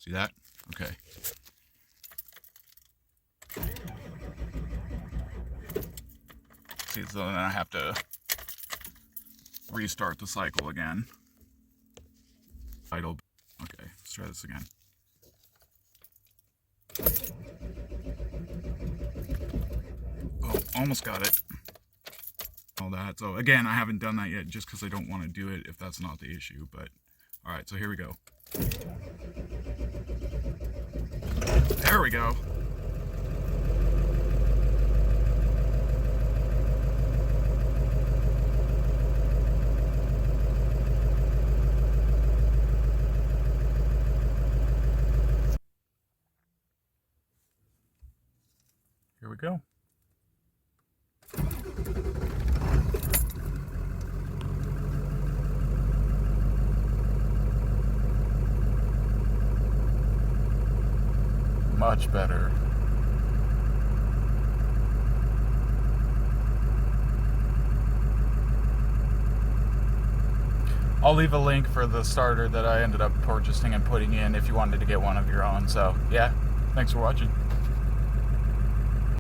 See that? Okay. See, so then I have to restart the cycle again. Idle. Okay, let's try this again. Oh, almost got it. All that. So again, I haven't done that yet just because I don't want to do it if that's not the issue. But all right, so here we go. There we go. Here we go. Much better. I'll leave a link for the starter that I ended up purchasing and putting in if you wanted to get one of your own. So yeah, thanks for watching.